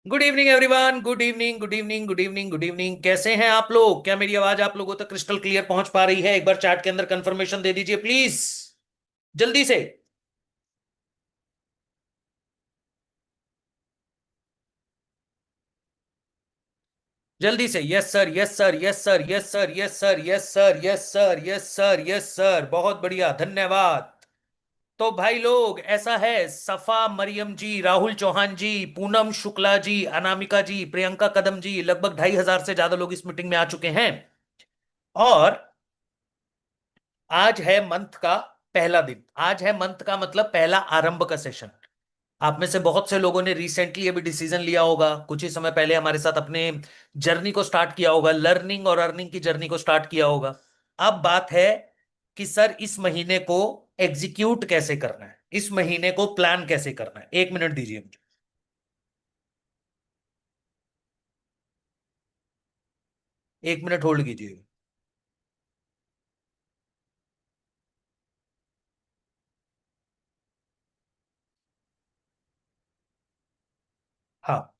Good evening everyone. Good evening, good evening, good evening, good evening. कैसे हैं आप लोग? क्या मेरी आवाज आप लोगों तक क्रिस्टल क्लियर पहुंच पा रही है? एक बार चैट के अंदर कंफर्मेशन दे दीजिए प्लीज, जल्दी से। जल्दी से। Yes sir, yes sir, yes sir, yes sir, yes sir, yes sir, yes sir, yes sir, yes sir, बहुत बढ़िया, धन्यवाद। तो भाई लोग, ऐसा है, सफा मरियम जी, राहुल चौहान जी, पूनम शुक्ला जी, अनामिका जी, प्रियंका कदम जी, लगभग 2,500 से ज्यादा लोग इस मीटिंग में आ चुके हैं। और आज है मंथ का पहला दिन। आज है मंथ का मतलब पहला आरंभ का सेशन। आप में से बहुत से लोगों ने रिसेंटली अभी डिसीजन लिया होगा, कुछ ही समय पहले हमारे साथ अपने जर्नी को स्टार्ट किया होगा, लर्निंग और अर्निंग की जर्नी को स्टार्ट किया होगा। अब बात है कि सर इस महीने को एग्जीक्यूट कैसे करना है, इस महीने को प्लान कैसे करना है। 1 मिनट दीजिए मुझे, 1 मिनट होल्ड कीजिए। हाँ,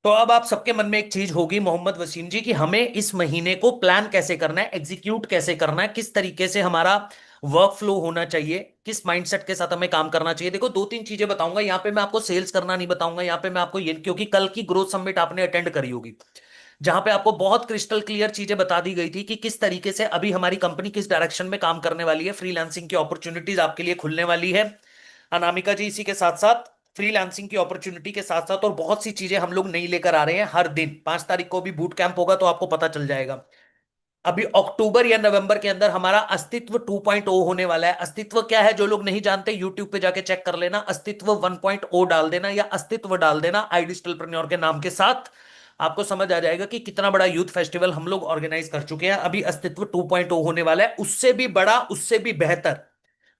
तो अब आप सबके मन में एक चीज होगी मोहम्मद वसीम जी, कि हमें इस महीने को प्लान कैसे करना है, एग्जीक्यूट कैसे करना है, किस तरीके से हमारा वर्क फ्लो होना चाहिए, किस माइंडसेट के साथ हमें काम करना चाहिए। देखो, दो तीन चीजें बताऊंगा यहाँ पे। मैं आपको सेल्स करना नहीं बताऊंगा यहाँ पे, मैं आपको ये, क्योंकि कल की ग्रोथ समिट आपने अटेंड करी होगी, जहां पे आपको बहुत क्रिस्टल क्लियर चीजें बता दी गई थी कि किस तरीके से अभी हमारी कंपनी किस डायरेक्शन में काम करने वाली है। फ्रीलांसिंग की अपॉर्चुनिटीज आपके लिए खुलने वाली है, अनामिका जी। इसी के साथ साथ फ्रीलांसिंग की अपॉर्चुनिटी के साथ साथ और बहुत सी चीजें हम लोग नई लेकर आ रहे हैं हर दिन। 5 तारीख को भी बूट कैंप होगा, तो आपको पता चल जाएगा। अभी अक्टूबर या नवंबर के अंदर हमारा अस्तित्व 2.0 होने वाला है। अस्तित्व क्या है, जो लोग नहीं जानते, यूट्यूब पे जाके चेक कर लेना। अस्तित्व 1.0 डाल देना या अस्तित्व डाल देना आई डिजिटलप्रेन्योर के नाम के साथ, आपको समझ आ जाएगा कि कितना बड़ा यूथ फेस्टिवल हम लोग ऑर्गेनाइज कर चुके हैं। अभी अस्तित्व 2.0 होने वाला है, उससे भी बड़ा, उससे भी बेहतर।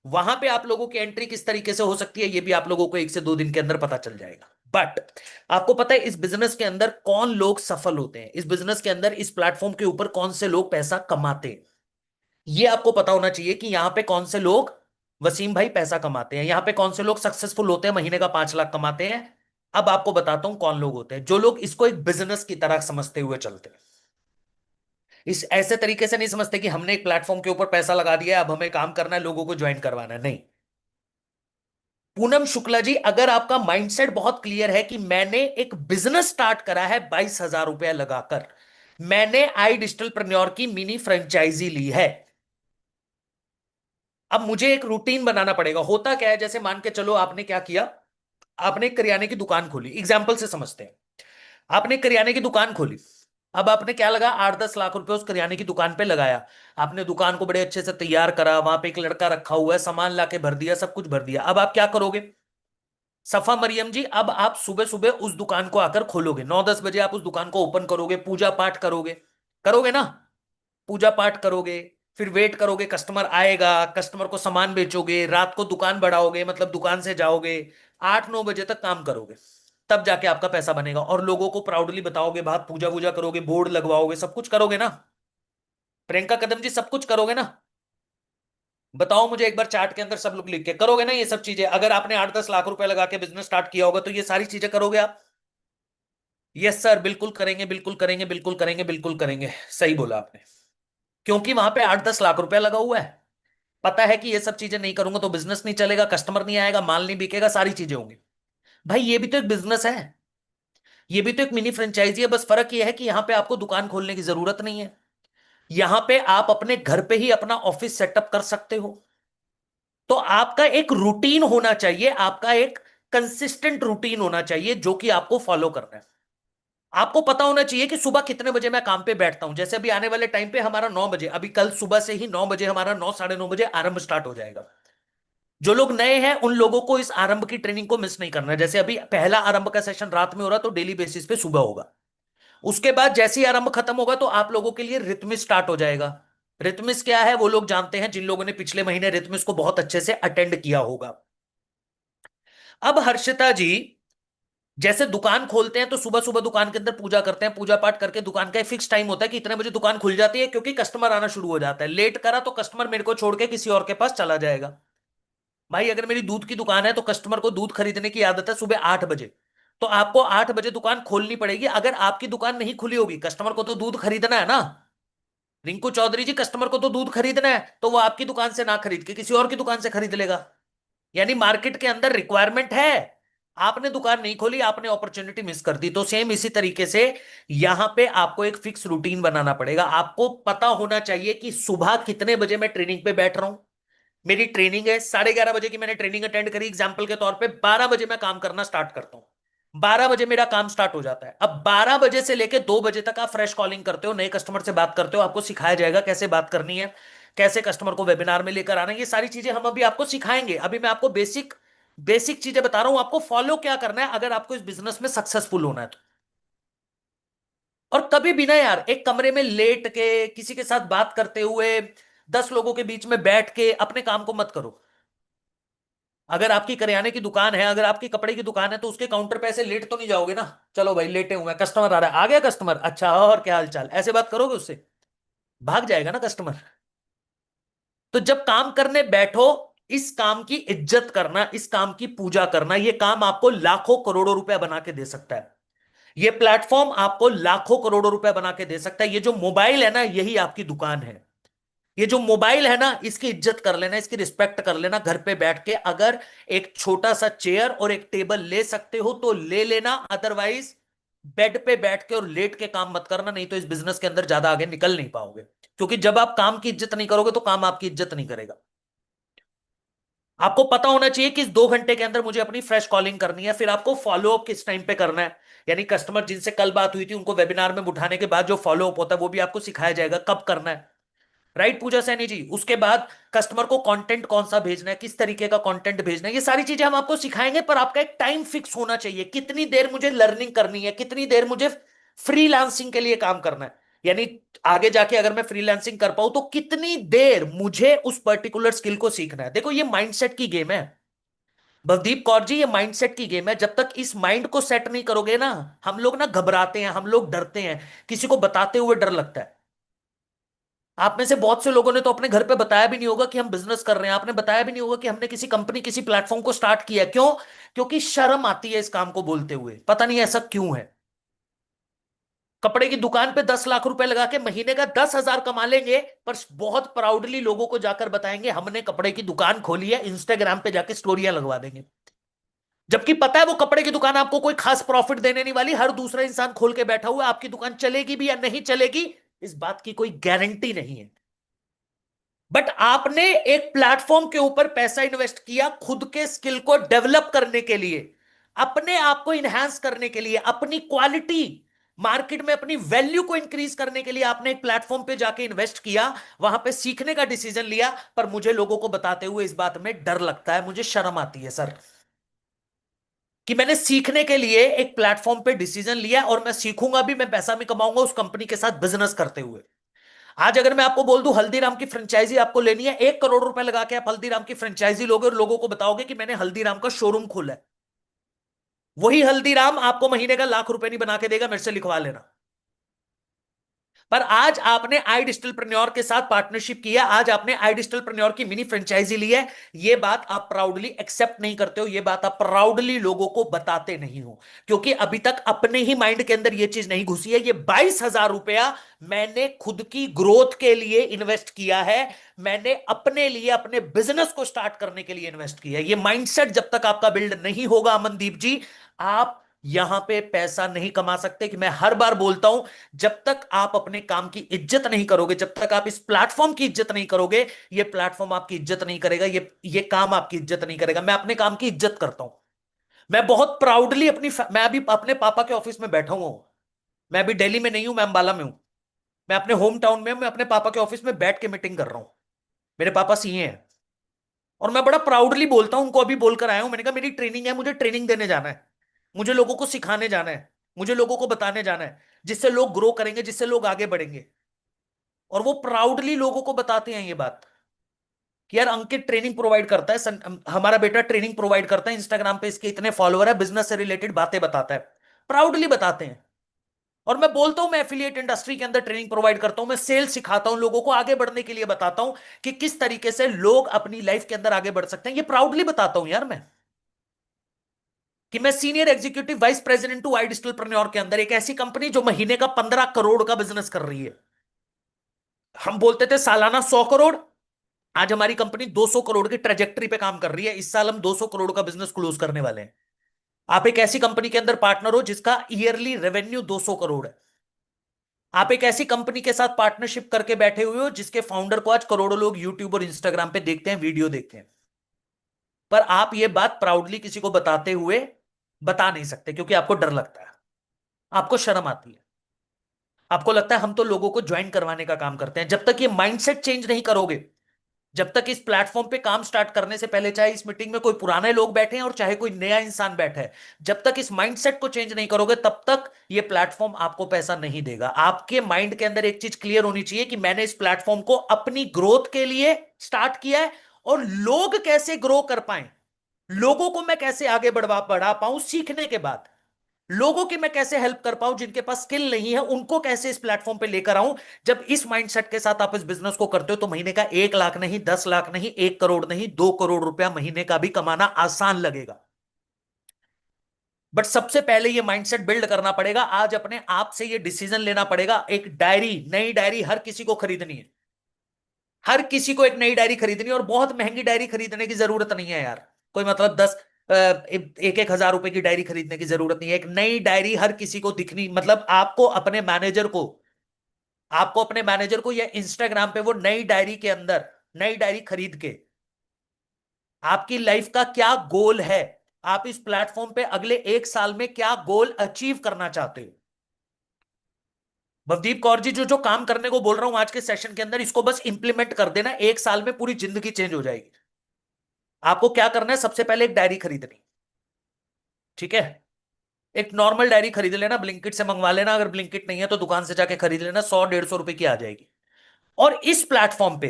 वहां पे आप लोगों की एंट्री किस तरीके से हो सकती है, ये भी आप लोगों को 1 से 2 दिन के अंदर पता चल जाएगा। बट आपको पता है इस बिजनेस के अंदर कौन लोग सफल होते हैं, इस बिजनेस के अंदर, इस प्लेटफॉर्म के ऊपर कौन से लोग पैसा कमाते हैं। ये आपको पता होना चाहिए कि यहां पे कौन से लोग, वसीम भाई, पैसा कमाते हैं। यहां पे कौन से लोग सक्सेसफुल होते हैं, महीने का 5 लाख कमाते हैं। अब आपको बताता हूं कौन लोग होते हैं, जो लोग इसको एक बिजनेस की तरह समझते हुए चलते हैं। इस ऐसे तरीके से नहीं समझते कि हमने एक प्लेटफॉर्म के ऊपर पैसा लगा दिया है, अब हमें काम करना है, लोगों को ज्वाइन करवाना है। नहीं। पूनम शुक्ला जी, अगर आपका माइंडसेट बहुत क्लियर है कि मैंने एक बिजनेस स्टार्ट करा है 22,000 रुपया लगाकर, मैंने आई डिजिटल प्रन्योर की मिनी फ्रेंचाइजी ली है, अब मुझे एक रूटीन बनाना पड़ेगा। होता क्या है, जैसे मान के चलो आपने क्या किया, आपने एक करियाने की दुकान खोली, एग्जाम्पल से समझते हैं। आपने एक करियाने की दुकान खोली, अब आपने क्या लगा, 8-10 लाख रुपए उस करियाने की दुकान पे लगाया। आपने दुकान को बड़े अच्छे से तैयार करा, वहां पे एक लड़का रखा हुआ है, सामान लाके भर दिया, सब कुछ भर दिया। अब आप क्या करोगे, सफा मरियम जी, अब आप सुबह सुबह उस दुकान को आकर खोलोगे, 9-10 बजे आप उस दुकान को ओपन करोगे, पूजा पाठ करोगे, करोगे ना? पूजा पाठ करोगे, फिर वेट करोगे, कस्टमर आएगा, कस्टमर को सामान बेचोगे, रात को दुकान बढ़ाओगे, मतलब दुकान से जाओगे, 8-9 बजे तक काम करोगे, तब जाके आपका पैसा बनेगा। और लोगों को प्राउडली बताओगे, बात, पूजा वूजा करोगे, बोर्ड लगवाओगे, सब कुछ करोगे ना? प्रियंका कदम जी, सब कुछ करोगे ना? बताओ मुझे एक बार, चार्ट के अंदर सब लोग लिख के करोगे ना ये सब चीजें? अगर आपने 8-10 लाख रुपए लगा के बिजनेस स्टार्ट किया होगा तो ये सारी चीजें करोगे आप? यस सर, बिल्कुल करेंगे, बिल्कुल करेंगे, बिल्कुल करेंगे, बिल्कुल करेंगे। सही बोला आपने, क्योंकि वहां पे 8-10 लाख रुपया लगा हुआ है। पता है कि ये सब चीजें नहीं करूंगा तो बिजनेस नहीं चलेगा, कस्टमर नहीं आएगा, माल नहीं बिकेगा, सारी चीजें होंगी। भाई ये भी तो एक बिजनेस है, ये भी तो एक मिनी फ्रेंचाइजी है। बस फर्क ये है कि यहां पे आपको दुकान खोलने की जरूरत नहीं है, यहां पे आप अपने घर पे ही अपना ऑफिस सेटअप कर सकते हो। तो आपका एक रूटीन होना चाहिए, आपका एक कंसिस्टेंट रूटीन होना चाहिए जो कि आपको फॉलो करना है। आपको पता होना चाहिए कि सुबह कितने बजे मैं काम पे बैठता हूं। जैसे अभी आने वाले टाइम पे हमारा 9 बजे, अभी कल सुबह से ही 9 बजे, हमारा 9, 9:30 बजे आरंभ स्टार्ट हो जाएगा। जो लोग नए हैं उन लोगों को इस आरंभ की ट्रेनिंग को मिस नहीं करना है। जैसे अभी पहला आरंभ का सेशन रात में हो रहा, तो डेली बेसिस पे सुबह होगा। उसके बाद जैसे ही आरंभ खत्म होगा तो आप लोगों के लिए रिथमिस स्टार्ट हो जाएगा। रिथमिस क्या है वो लोग जानते हैं, जिन लोगों ने पिछले महीने रिथमिस को बहुत अच्छे से अटेंड किया होगा। अब हर्षिता जी, जैसे दुकान खोलते हैं तो सुबह सुबह दुकान के अंदर पूजा करते हैं, पूजा पाठ करके दुकान का एक फिक्स टाइम होता है कि इतने बजे दुकान खुल जाती है, क्योंकि कस्टमर आना शुरू हो जाता है। लेट करा तो कस्टमर मेरे को छोड़ के किसी और के पास चला जाएगा। भाई अगर मेरी दूध की दुकान है तो कस्टमर को दूध खरीदने की आदत है सुबह 8 बजे, तो आपको 8 बजे दुकान खोलनी पड़ेगी। अगर आपकी दुकान नहीं खुली होगी, कस्टमर को तो दूध खरीदना है ना, रिंकू चौधरी जी, कस्टमर को तो दूध खरीदना है, तो वो आपकी दुकान से ना खरीद के किसी और की दुकान से खरीद लेगा। यानी मार्केट के अंदर रिक्वायरमेंट है, आपने दुकान नहीं खोली, आपने अपॉर्चुनिटी मिस कर दी। तो सेम इसी तरीके से यहां पे आपको एक फिक्स रूटीन बनाना पड़ेगा। आपको पता होना चाहिए कि सुबह कितने बजे मैं ट्रेनिंग पे बैठ रहा हूं। मेरी ट्रेनिंग है 11:30 बजे की, मैंने ट्रेनिंग अटेंड करी एग्जाम्पल के तौर पे, 12 बजे मैं काम करना स्टार्ट करता हूं। 12 बजे मेरा काम स्टार्ट हो जाता है। अब 12 बजे से लेकर 2 बजे तक आप फ्रेश कॉलिंग करते हो, नए कस्टमर से बात करते हो, आपको सिखाया जाएगा कैसे बात करनी है, कैसे कस्टमर को वेबिनार में लेकर आना है। ये सारी चीजें हम अभी आपको सिखाएंगे। अभी मैं आपको बेसिक बेसिक चीजें बता रहा हूं, आपको फॉलो क्या करना है अगर आपको इस बिजनेस में सक्सेसफुल होना है तो। और कभी भी ना यार, एक कमरे में लेट के किसी के साथ बात करते हुए 10 लोगों के बीच में बैठ के अपने काम को मत करो। अगर आपकी करियाने की दुकान है, अगर आपकी कपड़े की दुकान है, तो उसके काउंटर पे ऐसे लेट तो नहीं जाओगे ना, चलो भाई लेटे हुए हैं, कस्टमर आ रहा है, आ गया कस्टमर, अच्छा और क्या हाल चाल, ऐसे बात करोगे उससे? भाग जाएगा ना कस्टमर। तो जब काम करने बैठो, इस काम की इज्जत करना, इस काम की पूजा करना, ये काम आपको लाखों करोड़ों रुपया बना के दे सकता है। ये प्लेटफॉर्म आपको लाखों करोड़ों रुपया बना के दे सकता है। ये जो मोबाइल है ना, यही आपकी दुकान है। ये जो मोबाइल है ना, इसकी इज्जत कर लेना, इसकी रिस्पेक्ट कर लेना। घर पे बैठ के अगर एक छोटा सा चेयर और एक टेबल ले सकते हो तो ले लेना, अदरवाइज बेड पे बैठ के और लेट के काम मत करना, नहीं तो इस बिजनेस के अंदर ज्यादा आगे निकल नहीं पाओगे। क्योंकि जब आप काम की इज्जत नहीं करोगे तो काम आपकी इज्जत नहीं करेगा। आपको पता होना चाहिए कि इस 2 घंटे के अंदर मुझे अपनी फ्रेश कॉलिंग करनी है, फिर आपको फॉलो अप किस टाइम पे करना है। यानी कस्टमर जिनसे कल बात हुई थी उनको वेबिनार में उठाने के बाद जो फॉलो अप होता है वो भी आपको सिखाया जाएगा कब करना है। राइट पूजा सैनी जी? उसके बाद कस्टमर को कंटेंट कौन सा भेजना है, किस तरीके का कंटेंट भेजना है, ये सारी चीजें हम आपको सिखाएंगे। पर आपका एक टाइम फिक्स होना चाहिए, कितनी देर मुझे लर्निंग करनी है, कितनी देर मुझे फ्रीलांसिंग के लिए काम करना है। यानी आगे जाके अगर मैं फ्रीलांसिंग कर पाऊं तो कितनी देर मुझे उस पर्टिकुलर स्किल को सीखना है। देखो ये माइंडसेट की गेम है भवदीप कौर जी, ये माइंडसेट की गेम है। जब तक इस माइंड को सेट नहीं करोगे ना, हम लोग ना घबराते हैं, हम लोग डरते हैं, किसी को बताते हुए डर लगता है। आप में से बहुत से लोगों ने तो अपने घर पे बताया भी नहीं होगा कि हम बिजनेस कर रहे हैं, आपने बताया भी नहीं होगा कि हमने किसी कंपनी किसी प्लेटफॉर्म को स्टार्ट किया। क्यों? क्योंकि शर्म आती है इस काम को बोलते हुए, पता नहीं ऐसा क्यों है। कपड़े की दुकान पे 10 लाख रुपए लगा के महीने का 10,000 कमा लेंगे, पर बहुत प्राउडली लोगों को जाकर बताएंगे हमने कपड़े की दुकान खोली है, इंस्टाग्राम पे जाके स्टोरियां लगवा देंगे। जबकि पता है वो कपड़े की दुकान आपको कोई खास प्रॉफिट देने नहीं वाली, हर दूसरा इंसान खोल के बैठा हुआ है, आपकी दुकान चलेगी भी या नहीं चलेगी इस बात की कोई गारंटी नहीं है। बट आपने एक प्लेटफॉर्म के ऊपर पैसा इन्वेस्ट किया खुद के स्किल को डेवलप करने के लिए, अपने आप को इनहेंस करने के लिए, अपनी क्वालिटी मार्केट में अपनी वैल्यू को इंक्रीज करने के लिए आपने एक प्लेटफॉर्म पे जाके इन्वेस्ट किया, वहां पे सीखने का डिसीजन लिया। पर मुझे लोगों को बताते हुए इस बात में डर लगता है, मुझे शर्म आती है सर, कि मैंने सीखने के लिए एक प्लेटफॉर्म पे डिसीजन लिया और मैं सीखूंगा भी, मैं पैसा भी कमाऊंगा उस कंपनी के साथ बिजनेस करते हुए। आज अगर मैं आपको बोल दूं हल्दीराम की फ्रेंचाइजी आपको लेनी है, 1 करोड़ रुपए लगा के आप हल्दीराम की फ्रेंचाइजी लोगे और लोगों को बताओगे कि मैंने हल्दीराम का शोरूम खोला है, वही हल्दीराम आपको महीने का लाख रुपए नहीं बना के देगा, मेरे से लिखवा लेना। पर आज आपने आई डिजिटलप्रेन्योर के साथ पार्टनरशिप किया, आज आपने आई डिजिटलप्रेन्योर की मिनी फ्रेंचाइजी ली है, ये बात आप प्राउडली एक्सेप्ट नहीं करते हो, ये बात आप प्राउडली लोगों को बताते नहीं हो, क्योंकि अभी तक अपने ही माइंड के अंदर ये चीज नहीं घुसी है। ये 22,000 रुपया मैंने खुद की ग्रोथ के लिए इन्वेस्ट किया है, मैंने अपने लिए अपने बिजनेस को स्टार्ट करने के लिए इन्वेस्ट किया है। ये माइंडसेट जब तक आपका बिल्ड नहीं होगा अमनदीप जी, आप यहां पे पैसा नहीं कमा सकते। कि मैं हर बार बोलता हूं, जब तक आप अपने काम की इज्जत नहीं करोगे, जब तक आप इस प्लेटफॉर्म की इज्जत नहीं करोगे, ये प्लेटफॉर्म आपकी इज्जत नहीं करेगा, ये काम आपकी इज्जत नहीं करेगा। मैं अपने काम की इज्जत करता हूं। मैं बहुत प्राउडली मैं अभी अपने पापा के ऑफिस में बैठा हुआ हूं। मैं अभी दिल्ली में नहीं हूं, मैं अंबाला में हूं। मैं अपने होम टाउन में हूं, मैं अपने पापा के ऑफिस में बैठ के मीटिंग कर रहा हूं। मेरे पापा सीए हैं और मैं बड़ा प्राउडली बोलता हूं, उनको अभी बोलकर आया हूं, मैंने कहा मेरी ट्रेनिंग है, मुझे ट्रेनिंग देने जाना है, मुझे लोगों को सिखाने जाना है, मुझे लोगों को बताने जाना है, जिससे लोग ग्रो करेंगे, जिससे लोग आगे बढ़ेंगे। और वो प्राउडली लोगों को बताते हैं ये बात कि यार अंकित ट्रेनिंग प्रोवाइड करता है, हमारा बेटा ट्रेनिंग प्रोवाइड करता है, इंस्टाग्राम पे इसके इतने फॉलोअर है, बिजनेस से रिलेटेड बातें बताता है, प्राउडली बताते हैं। और मैं बोलता हूं मैं एफिलिएट इंडस्ट्री के अंदर ट्रेनिंग प्रोवाइड करता हूं, मैं सेल्स सिखाता हूं, लोगों को आगे बढ़ने के लिए बताता हूं कि किस तरीके से लोग अपनी लाइफ के अंदर आगे बढ़ सकते हैं, ये प्राउडली बताता हूं यार मैं। कि मैं सीनियर एग्जीक्यूटिव वाइस प्रेसिडेंट हूं आई डिजिटलप्रेन्योर के अंदर, एक ऐसी कंपनी जो महीने का 15 करोड़ का बिजनेस कर रही है। हम बोलते थे सालाना 100 करोड़, आज हमारी कंपनी 200 करोड़ की ट्रेजेक्टरी पे काम कर रही है। इस साल हम 200 करोड़ का बिजनेस क्लोज करने वाले हैं। आप एक ऐसी कंपनी के अंदर पार्टनर हो जिसका ईयरली रेवेन्यू 200 करोड़ है। आप एक ऐसी कंपनी के साथ पार्टनरशिप करके बैठे हुए हो जिसके फाउंडर को आज करोड़ों लोग यूट्यूब और इंस्टाग्राम पे देखते हैं, वीडियो देखते हैं। पर आप ये बात प्राउडली किसी को बताते हुए बता नहीं सकते, क्योंकि आपको डर लगता है, आपको शर्म आती है, आपको लगता है हम तो लोगों को ज्वाइन करवाने का काम करते हैं। जब तक ये माइंडसेट चेंज नहीं करोगे, जब तक इस प्लेटफॉर्म पे काम स्टार्ट करने से पहले, चाहे इस मीटिंग में कोई पुराने लोग बैठे हैं और चाहे कोई नया इंसान बैठा है, जब तक इस माइंडसेट को चेंज नहीं करोगे, तब तक ये प्लेटफॉर्म आपको पैसा नहीं देगा। आपके माइंड के अंदर एक चीज क्लियर होनी चाहिए कि मैंने इस प्लेटफॉर्म को अपनी ग्रोथ के लिए स्टार्ट किया है, और लोग कैसे ग्रो कर पाए, लोगों को मैं कैसे आगे बढ़ा पाऊं सीखने के बाद, लोगों की मैं कैसे हेल्प कर पाऊं, जिनके पास स्किल नहीं है उनको कैसे इस प्लेटफॉर्म पे लेकर आऊं। जब इस माइंडसेट के साथ आप इस बिजनेस को करते हो, तो महीने का 1 लाख नहीं, 10 लाख नहीं, 1 करोड़ नहीं, 2 करोड़ रुपया महीने का भी कमाना आसान लगेगा। बट सबसे पहले ये माइंडसेट बिल्ड करना पड़ेगा। आज अपने आप से ये डिसीजन लेना पड़ेगा। एक डायरी, नई डायरी हर किसी को खरीदनी है, हर किसी को एक नई डायरी खरीदनी है, और बहुत महंगी डायरी खरीदने की जरूरत नहीं है यार। कोई मतलब 1-1 हजार रुपए की डायरी खरीदने की जरूरत नहीं है। एक नई डायरी हर किसी को दिखनी, मतलब आपको अपने मैनेजर को या इंस्टाग्राम पे वो नई डायरी के अंदर, नई डायरी खरीद के आपकी लाइफ का क्या गोल है, आप इस प्लेटफॉर्म पे अगले 1 साल में क्या गोल अचीव करना चाहते हो। भवदीप कौर जी, जो जो काम करने को बोल रहा हूं आज के सेशन के अंदर, इसको बस इंप्लीमेंट कर देना, 1 साल में पूरी जिंदगी चेंज हो जाएगी। आपको क्या करना है, सबसे पहले एक डायरी खरीदनी, ठीक है। एक नॉर्मल डायरी खरीद लेना, ब्लिंकिट से मंगवा लेना, अगर ब्लिंकिट नहीं है तो दुकान से जाके खरीद लेना, 100-150 रुपए की आ जाएगी। और इस प्लेटफॉर्म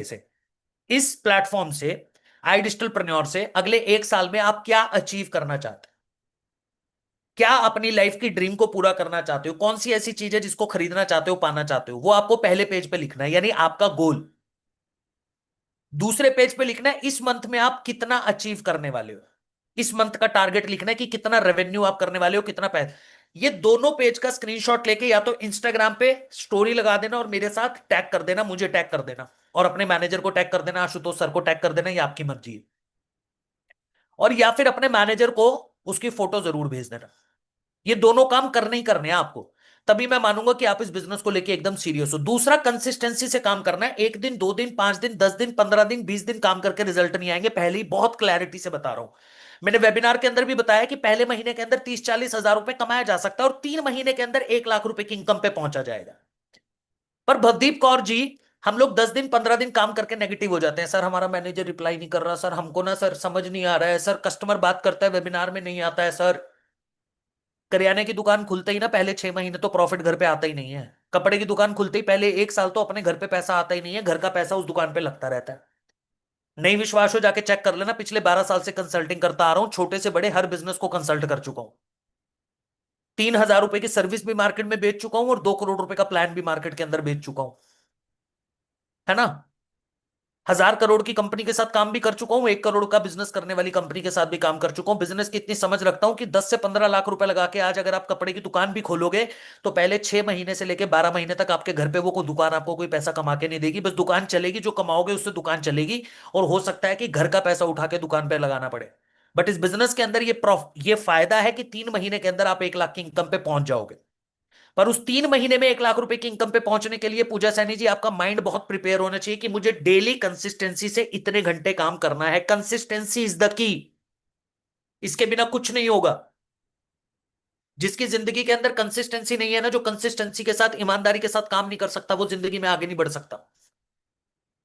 से आई डिजिटलप्रेन्योर से अगले 1 साल में आप क्या अचीव करना चाहते हैं, क्या अपनी लाइफ की ड्रीम को पूरा करना चाहते हो, कौन सी ऐसी चीज है जिसको खरीदना चाहते हो, पाना चाहते हो, वो आपको पहले पेज पे लिखना है, यानी आपका गोल। दूसरे पेज पे लिखना है इस मंथ में आप कितना अचीव करने वाले हो, इस मंथ का टारगेट लिखना है कि कितना रेवेन्यू आप करने वाले हो, कितना पैसा। ये दोनों पेज का स्क्रीनशॉट लेके या तो इंस्टाग्राम पे स्टोरी लगा देना और मेरे साथ टैग कर देना, मुझे टैग कर देना, और अपने मैनेजर को टैग कर देना, आशुतोष सर को टैग कर देना, ये आपकी मर्जी है। और या फिर अपने मैनेजर को उसकी फोटो जरूर भेज देना। ये दोनों काम करने ही करने हैं आपको, तभी मैं मानूंगा कि आप इस बिजनेस को लेके एकदम सीरियस हो। दूसरा, कंसिस्टेंसी से काम करना है। 1 दिन, 2 दिन, 5 दिन, 10 दिन, 15 दिन, 20 दिन काम करके रिजल्ट नहीं आएंगे, पहले ही बहुत क्लैरिटी से बता रहा हूं। मैंने वेबिनार के अंदर भी बताया कि पहले महीने के अंदर 30-40 हजार रुपए कमाया जा सकता है, और 3 महीने के अंदर 1 लाख रुपए की इनकम पे पहुंचा जाएगा। पर भवदीप कौर जी, हम लोग 10 दिन, 15 दिन काम करके नेगेटिव हो जाते हैं। सर हमारा मैनेजर रिप्लाई नहीं कर रहा, सर हमको ना सर समझ नहीं आ रहा है, सर कस्टमर बात करता है वेबिनार में नहीं आता है, सर करियाने की दुकान खुलते ही ना पहले 6 महीने तो प्रॉफिट घर पे आता ही नहीं है। कपड़े की दुकान खुलते ही पहले 1 साल तो अपने घर पे पैसा आता ही नहीं है, घर का पैसा उस दुकान पे लगता रहता है। नहीं विश्वास हो जाके चेक कर लेना, पिछले 12 साल से कंसल्टिंग करता आ रहा हूं, छोटे से बड़े हर बिजनेस को कंसल्ट कर चुका हूं। 3 हजार रुपए की सर्विस भी मार्केट में बेच चुका हूं, और 2 करोड़ रुपए का प्लान भी मार्केट के अंदर बेच चुका हूं, है ना। 1,000 करोड़ की कंपनी के साथ काम भी कर चुका हूं, 1 करोड़ का बिजनेस करने वाली कंपनी के साथ भी काम कर चुका हूं। बिजनेस की इतनी समझ रखता हूं कि 10 से 15 लाख रुपए लगा के आज अगर आप कपड़े की दुकान भी खोलोगे, तो पहले 6 महीने से लेकर 12 महीने तक आपके घर पे वो कोई दुकान आपको कोई पैसा कमा के नहीं देगी, बस दुकान चलेगी, जो कमाओगे उससे दुकान चलेगी। और हो सकता है कि घर का पैसा उठा के दुकान पे लगाना पड़े। बट इस बिजनेस के अंदर ये फायदा है कि 3 महीने के अंदर आप 1 लाख की इनकम पे पहुंच जाओगे। पर उस 3 महीने में 1 लाख रुपए की इनकम पे पहुंचने के लिए पूजा सैनी जी, आपका माइंड बहुत प्रिपेयर होना चाहिए कि मुझे डेली कंसिस्टेंसी से इतने घंटे काम करना है। कंसिस्टेंसी इज द की, इसके बिना कुछ नहीं होगा। जिसकी जिंदगी के अंदर कंसिस्टेंसी नहीं है ना, जो कंसिस्टेंसी के साथ ईमानदारी के साथ काम नहीं कर सकता, वो जिंदगी में आगे नहीं बढ़ सकता।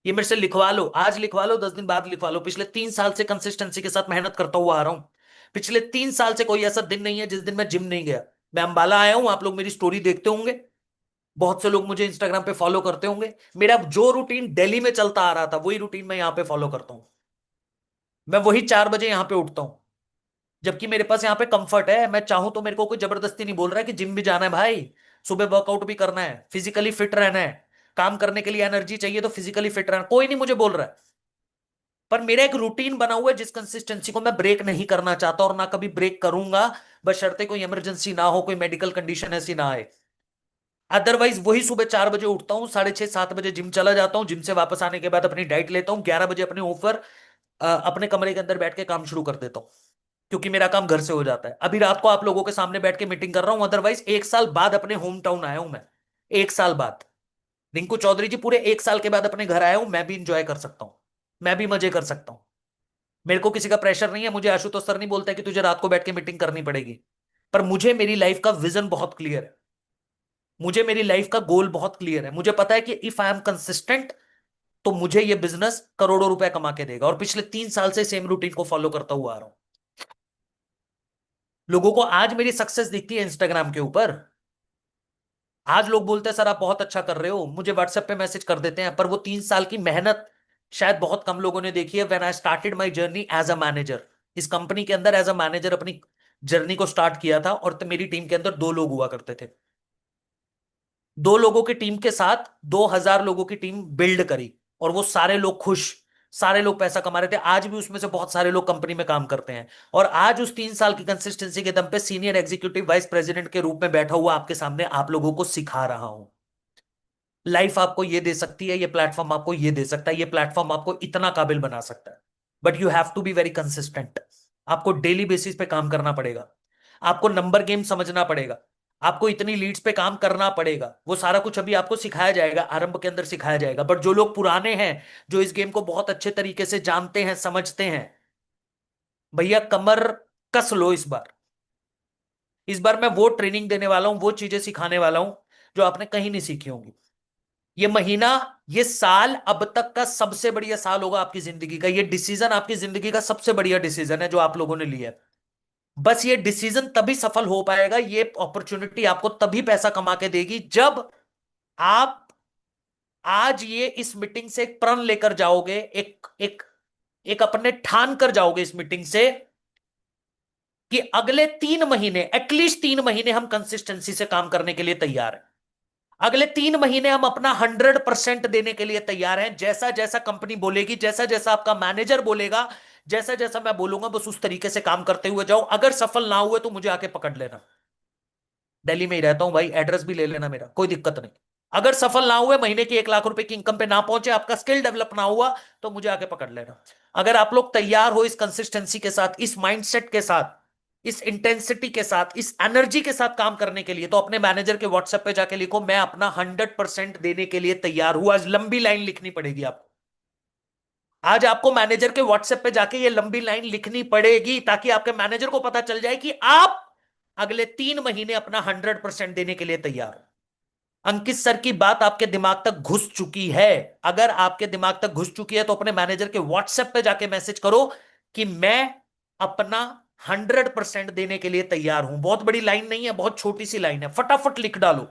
ये मेरे से लिखवा लो, आज लिखवा लो, 10 दिन बाद लिखवा लो। पिछले 3 साल से कंसिस्टेंसी के साथ मेहनत करता हुआ आ रहा हूं। पिछले 3 साल से कोई ऐसा दिन नहीं है जिस दिन मैं जिम नहीं गया। मैं अंबाला आया हूं, आप लोग मेरी स्टोरी देखते होंगे, बहुत से लोग मुझे इंस्टाग्राम पे फॉलो करते होंगे। मेरा जो रूटीन दिल्ली में चलता आ रहा था, वही रूटीन मैं यहाँ पे फॉलो करता हूँ। मैं वही 4 बजे यहाँ पे उठता हूँ, जबकि मेरे पास यहाँ पे कंफर्ट है। मैं चाहूं तो, मेरे को कोई जबरदस्ती नहीं बोल रहा है कि जिम भी जाना है भाई, सुबह वर्कआउट भी करना है, फिजिकली फिट रहना है, काम करने के लिए एनर्जी चाहिए तो फिजिकली फिट रहना, कोई नहीं मुझे बोल रहा है। पर मेरा एक रूटीन बना हुआ है जिस कंसिस्टेंसी को मैं ब्रेक नहीं करना चाहता और ना कभी ब्रेक करूंगा, बशर्ते कोई इमरजेंसी ना हो, कोई मेडिकल कंडीशन ऐसी ना आए। अदरवाइज वही सुबह 4 बजे उठता हूँ, 6:30 7 बजे जिम चला जाता हूँ, जिम से वापस आने के बाद अपनी डाइट लेता हूँ, 11 बजे अपने ऊपर अपने कमरे के अंदर बैठ के काम शुरू कर देता हूँ, क्योंकि मेरा काम घर से हो जाता है। अभी रात को आप लोगों के सामने बैठ के मीटिंग कर रहा हूं, अदरवाइज 1 साल बाद अपने होम टाउन आया हूं मैं। 1 साल बाद। रिंकू चौधरी जी, पूरे 1 साल के बाद अपने घर आया हूं, मैं भी इंजॉय कर सकता हूं, मैं भी मजे कर सकता हूं। मेरे को किसी का प्रेशर नहीं है, मुझे आशुतोष सर नहीं बोलता है कि तुझे रात को बैठ के मीटिंग करनी पड़ेगी। पर मुझे मेरी लाइफ का विजन बहुत क्लियर है, मुझे मेरी लाइफ का गोल बहुत क्लियर है। मुझे पता है कि इफ आई एम कंसिस्टेंट तो मुझे ये बिजनेस करोड़ों रुपए कमा के देगा, और पिछले 3 साल से सेम रूटीन को फॉलो करता हुआ आ रहा हूं। लोगों को आज मेरी सक्सेस दिखती है इंस्टाग्राम के ऊपर, आज लोग बोलते हैं सर आप बहुत अच्छा कर रहे हो, मुझे व्हाट्सएप पे मैसेज कर देते हैं, पर वो 3 साल की मेहनत शायद बहुत कम लोगों ने देखी है। When I started my journey as a manager, इस कंपनी के अंदर एज अ मैनेजर अपनी जर्नी को स्टार्ट किया था, और तो मेरी टीम के अंदर 2 लोग हुआ करते थे। 2 लोगों की टीम के साथ 2,000 लोगों की टीम बिल्ड करी, और वो सारे लोग खुश, सारे लोग पैसा कमा रहे थे। आज भी उसमें से बहुत सारे लोग कंपनी में काम करते हैं, और आज उस 3 साल की कंसिस्टेंसी के दम पे सीनियर एग्जीक्यूटिव वाइस प्रेसिडेंट के रूप में बैठा हुआ आपके सामने आप लोगों को सिखा रहा हूं। लाइफ आपको ये दे सकती है, ये प्लेटफॉर्म आपको ये दे सकता है, ये प्लेटफॉर्म आपको इतना काबिल बना सकता है, but you have to be very consistent. आपको डेली बेसिस पे काम करना पड़ेगा, आपको नंबर गेम समझना पड़ेगा, आपको इतनी लीड्स पे काम करना पड़ेगा। वो सारा कुछ अभी आपको सिखाया जाएगा, आरंभ के अंदर सिखाया जाएगा। बट जो लोग पुराने हैं, जो इस गेम को बहुत अच्छे तरीके से जानते हैं, समझते हैं, भैया कमर कस लो इस बार। इस बार मैं वो ट्रेनिंग देने वाला हूं, वो चीजें सिखाने वाला हूं जो आपने कहीं नहीं सीखी होंगी। ये महीना, ये साल अब तक का सबसे बढ़िया साल होगा आपकी जिंदगी का। ये डिसीजन आपकी जिंदगी का सबसे बढ़िया डिसीजन है जो आप लोगों ने लिया है। बस ये डिसीजन तभी सफल हो पाएगा, ये अपॉर्चुनिटी आपको तभी पैसा कमा के देगी, जब आप आज ये इस मीटिंग से एक प्रण लेकर जाओगे, एक एक एक अपने ठान कर जाओगे इस मीटिंग से कि अगले 3 महीने, एटलीस्ट 3 महीने हम कंसिस्टेंसी से काम करने के लिए तैयार हैं। अगले 3 महीने हम अपना 100% देने के लिए तैयार हैं। जैसा जैसा कंपनी बोलेगी, जैसा जैसा आपका मैनेजर बोलेगा, जैसा जैसा मैं बोलूंगा, बस उस तरीके से काम करते हुए जाओ। अगर सफल ना हुए तो मुझे आके पकड़ लेना, दिल्ली में ही रहता हूं भाई, एड्रेस भी ले लेना मेरा, कोई दिक्कत नहीं। अगर सफल ना हुए, महीने की 1 लाख रुपए की इनकम पे ना पहुंचे, आपका स्किल डेवलप ना हुआ, तो मुझे आके पकड़ लेना। अगर आप लोग तैयार हो इस कंसिस्टेंसी के साथ, इस माइंडसेट के साथ, इस इंटेंसिटी के साथ, इस एनर्जी के साथ काम करने के लिए, तो अपने मैनेजर के व्हाट्सएप पे जाके लिखो मैं अपना 100% देने के लिए तैयार हूं। आज लंबी लाइन लिखनी पड़ेगी आपको, आज आपको मैनेजर के व्हाट्सएप पे जाके ये लंबी लाइन लिखनी पड़ेगी, ताकि आपके मैनेजर को पता चल जाए कि आप अगले 3 महीने अपना 100% देने के लिए तैयार हो। अंकित सर की बात आपके दिमाग तक घुस चुकी है? अगर आपके दिमाग तक घुस चुकी है तो अपने मैनेजर के व्हाट्सएप पे जाके मैसेज करो कि मैं अपना 100% देने के लिए तैयार हूं। बहुत बड़ी लाइन नहीं है, बहुत छोटी सी लाइन है, फटाफट लिख डालो,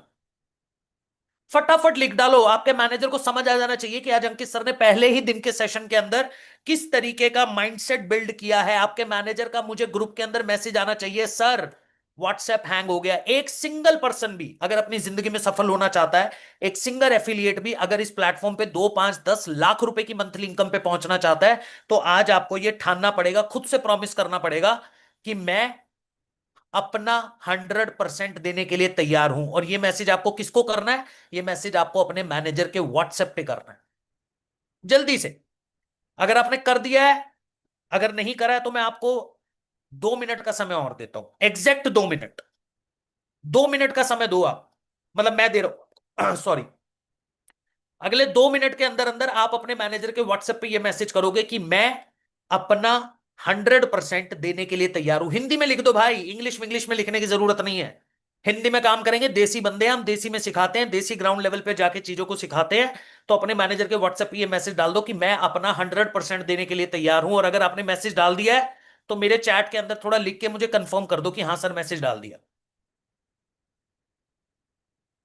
फटाफट लिख डालो। आपके मैनेजर को समझ आ जाना चाहिए कि आज अंकित सर ने पहले ही दिन के सेशन के अंदर किस तरीके का माइंडसेट बिल्ड किया है। आपके मैनेजर का मुझे ग्रुप के अंदर मैसेज आना चाहिए, सर व्हाट्सएप हैंग हो गया। एक सिंगल पर्सन भी अगर अपनी जिंदगी में सफल होना चाहता है, एक सिंगल एफिलिएट भी अगर इस प्लेटफॉर्म पे 2 5 10 लाख रुपए की मंथली इनकम पे पहुंचना चाहता है, तो आज आपको यह ठानना पड़ेगा, खुद से प्रॉमिस करना पड़ेगा कि मैं अपना 100% देने के लिए तैयार हूं। और ये मैसेज आपको किसको करना है? ये मैसेज आपको अपने मैनेजर के व्हाट्सएप पे करना है, जल्दी से। अगर आपने कर दिया है, अगर नहीं करा है, तो मैं आपको 2 मिनट का समय और देता हूं, एग्जैक्ट 2 मिनट। 2 मिनट का समय दो आप, मतलब मैं दे रहा हूं सॉरी। अगले 2 मिनट के अंदर अंदर आप अपने मैनेजर के व्हाट्सएप पे ये मैसेज करोगे कि मैं अपना 100% देने के लिए तैयार हूं। हिंदी में लिख दो भाई, इंग्लिश में इंग्लिश में लिखने की जरूरत नहीं है। हिंदी में काम करेंगे, देसी बंदे हैं हम, देसी में सिखाते हैं, देसी ग्राउंड लेवल पे जाके चीजों को सिखाते हैं। तो अपने मैनेजर के व्हाट्सएप पे ये मैसेज डाल दो कि मैं अपना 100% देने के लिए तैयार हूं। और अगर आपने मैसेज डाल दिया है तो मेरे चैट के अंदर थोड़ा लिख के मुझे कंफर्म कर दो कि हाँ सर मैसेज डाल दिया,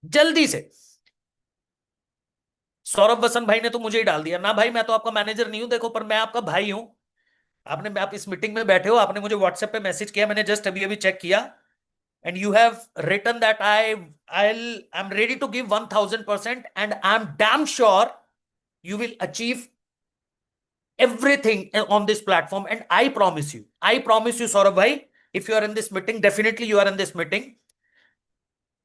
जल्दी से। सौरभ वसन भाई ने तो मुझे ही डाल दिया ना, भाई मैं तो आपका मैनेजर नहीं हूं देखो, पर मैं आपका भाई हूं। आपने, आप इस मीटिंग में बैठे हो, आपने मुझे व्हाट्सएप पे मैसेज किया, मैंने जस्ट अभी अभी चेक किया, and you have written that I am ready to give 1000% and I am damn sure you will achieve everything on this platform. And I promise you Saurabh bhai, if you are in this meeting, definitely you are in this meeting,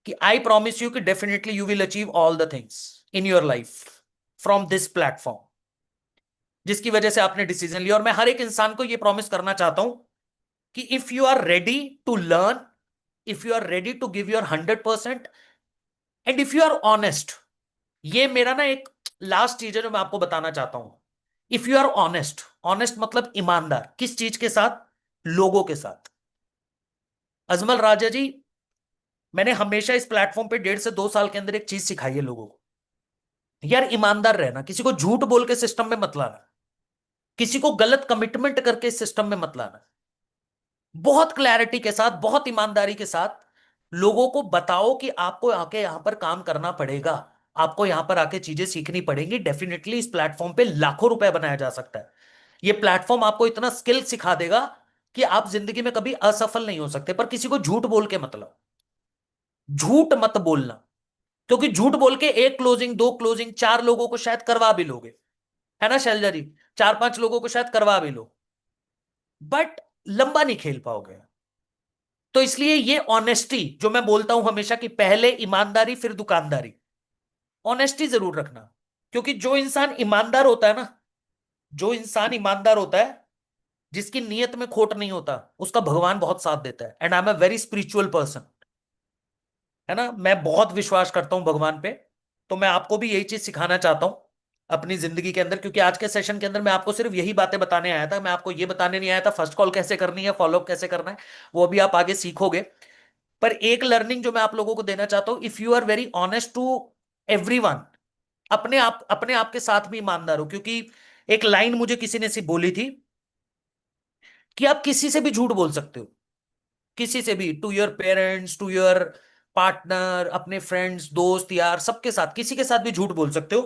कि I promise you कि definitely you will achieve all the things in your life from this platform, जिसकी वजह से आपने decision लिया। और मैं हर एक इंसान को ये प्रॉमिस करना चाहता हूं कि if you are ready to learn, if you are ready to give your 100%, and if you are honest, ये मेरा ना एक लास्ट चीज है जो मैं आपको बताना चाहता हूं। If you are honest, honest मतलब ईमानदार, किस चीज के साथ? लोगों के साथ। अजमल राजा जी, मैंने हमेशा इस प्लेटफॉर्म पे 1.5 से 2 साल के अंदर एक चीज सिखाई है लोगों को, यार ईमानदार रहना, किसी को झूठ बोल के सिस्टम में मत लाना, किसी को गलत कमिटमेंट करके इस सिस्टम में मत लाना। बहुत क्लैरिटी के साथ, बहुत ईमानदारी के साथ लोगों को बताओ कि आपको आके यहां पर काम करना पड़ेगा, आपको यहां पर आके चीजें सीखनी पड़ेंगी। डेफिनेटली इस प्लेटफॉर्म पे लाखों रुपए बनाया जा सकता है। ये प्लेटफॉर्म आपको इतना स्किल सिखा देगा कि आप जिंदगी में कभी असफल नहीं हो सकते। पर किसी को झूठ बोल के मतलब, झूठ मत बोलना, क्योंकि झूठ बोल के एक क्लोजिंग, दो क्लोजिंग, 4 लोगों को शायद करवा भी लोगे, है ना शैलजा जी? 4-5 लोगों को शायद करवा भी लो, बट लंबा नहीं खेल पाओगे। तो इसलिए ये ऑनेस्टी जो मैं बोलता हूं हमेशा, कि पहले ईमानदारी फिर दुकानदारी, ऑनेस्टी जरूर रखना। क्योंकि जो इंसान ईमानदार होता है ना, जो इंसान ईमानदार होता है, जिसकी नीयत में खोट नहीं होता, उसका भगवान बहुत साथ देता है। And I am a very spiritual person, है ना, मैं बहुत विश्वास करता हूं भगवान पे। तो मैं आपको भी यही चीज सिखाना चाहता हूं अपनी जिंदगी के अंदर, क्योंकि आज के सेशन के अंदर मैं आपको सिर्फ यही बातें बताने आया था। मैं आपको ये बताने नहीं आया था फर्स्ट कॉल कैसे करनी है, फॉलोअप कैसे करना है, वो अभी आप आगे सीखोगे। पर एक लर्निंग जो मैं आप लोगों को देना चाहता हूं, if you are very honest to everyone, अपने आप के साथ भी ईमानदार हो। क्योंकि एक लाइन मुझे किसी ने सी बोली थी कि आप किसी से भी झूठ बोल सकते हो, किसी से भी, to your parents, to your partner, अपने फ्रेंड्स, दोस्त, यार, सबके साथ, किसी के साथ भी झूठ बोल सकते हो।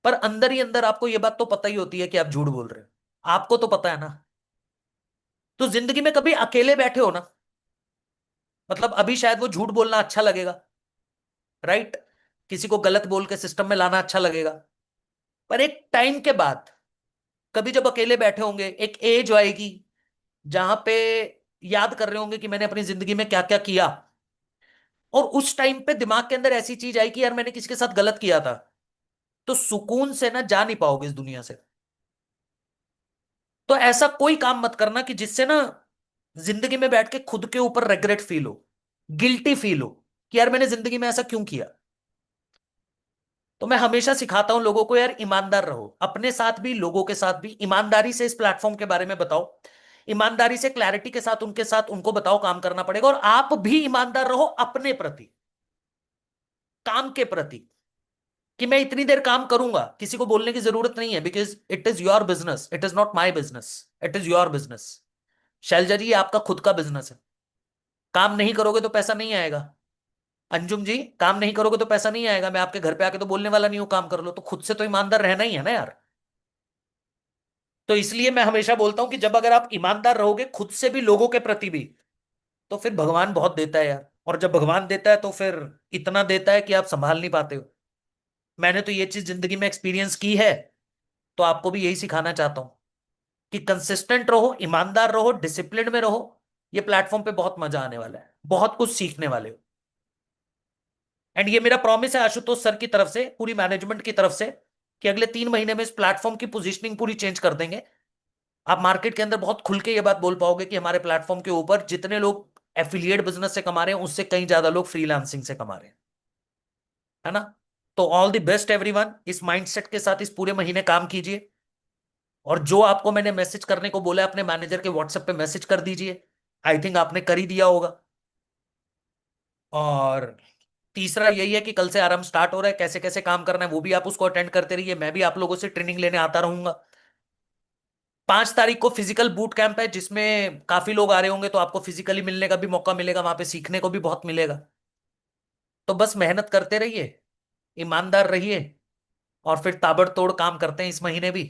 पर अंदर ही अंदर आपको यह बात तो पता ही होती है कि आप झूठ बोल रहे हो, आपको तो पता है ना। तो जिंदगी में कभी अकेले बैठे हो ना, मतलब अभी शायद वो झूठ बोलना अच्छा लगेगा, राइट? किसी को गलत बोल के सिस्टम में लाना अच्छा लगेगा। पर एक टाइम के बाद, कभी जब अकेले बैठे होंगे, एक एज आएगी जहां पे याद कर रहे होंगे कि मैंने अपनी जिंदगी में क्या क्या किया, और उस टाइम पे दिमाग के अंदर ऐसी चीज आई कि यार मैंने किसके साथ गलत किया था, तो सुकून से ना जा नहीं पाओगे इस दुनिया से। तो ऐसा कोई काम मत करना कि जिससे ना जिंदगी में बैठ के खुद के ऊपर रेग्रेट फील हो, गिल्टी फील हो कि यार मैंने जिंदगी में ऐसा क्यों किया। तो मैं हमेशा सिखाता हूं लोगों को, यार ईमानदार रहो, अपने साथ भी, लोगों के साथ भी। ईमानदारी से इस प्लेटफॉर्म के बारे में बताओ, ईमानदारी से, क्लैरिटी के साथ उनके साथ उनको बताओ काम करना पड़ेगा। और आप भी ईमानदार रहो अपने प्रति, काम के प्रति, कि मैं इतनी देर काम करूंगा, किसी को बोलने की जरूरत नहीं है, because it is your business, it is not my business, it is your business. Shailaja ji, ये आपका खुद का बिजनेस है। काम नहीं करोगे तो पैसा नहीं आएगा। अंजुम जी, काम नहीं करोगे तो पैसा नहीं आएगा। मैं आपके घर पे आके तो बोलने वाला नहीं हूं काम कर लो, तो खुद से तो ईमानदार रहना ही है ना यार। तो इसलिए मैं हमेशा बोलता हूं कि जब अगर आप ईमानदार रहोगे खुद से भी, लोगों के प्रति भी, तो फिर भगवान बहुत देता है यार। और जब भगवान देता है तो फिर इतना देता है कि आप संभाल नहीं पाते हो। मैंने तो ये चीज जिंदगी में एक्सपीरियंस की है, तो आपको भी यही सिखाना चाहता हूं कि कंसिस्टेंट रहो, ईमानदार रहो, डिसिप्लिन में रहो। ये प्लेटफॉर्म पे बहुत मजा आने वाला है, बहुत कुछ सीखने वाले हो। एंड ये मेरा प्रॉमिस है आशुतोष सर की तरफ से, पूरी मैनेजमेंट की तरफ से, कि अगले 3 महीने में इस प्लेटफॉर्म की पोजीशनिंग पूरी चेंज कर देंगे। आप मार्केट के अंदर बहुत खुल के ये बात बोल पाओगे कि हमारे प्लेटफॉर्म के ऊपर जितने लोग एफिलिएट बिजनेस से कमा रहे हैं, उससे कहीं ज्यादा लोग फ्रीलांसिंग से कमा रहे हैं, है ना? तो ऑल द बेस्ट एवरीवन, इस माइंडसेट के साथ इस पूरे महीने काम कीजिए। और जो आपको मैंने मैसेज करने को बोला है, अपने मैनेजर के व्हाट्सएप पे मैसेज कर दीजिए। आई थिंक आपने कर ही दिया होगा। और तीसरा यही है कि कल से आराम स्टार्ट हो रहा है, कैसे कैसे काम करना है वो भी आप उसको अटेंड करते रहिए। मैं भी आप लोगों से ट्रेनिंग लेने आता रहूंगा। 5 तारीख को फिजिकल बूट कैंप है, जिसमें काफी लोग आ रहे होंगे, तो आपको फिजिकली मिलने का भी मौका मिलेगा, वहां पे सीखने को भी बहुत मिलेगा। तो बस मेहनत करते रहिए, ईमानदार रहिए, और फिर ताबड़तोड़ काम करते हैं इस महीने भी।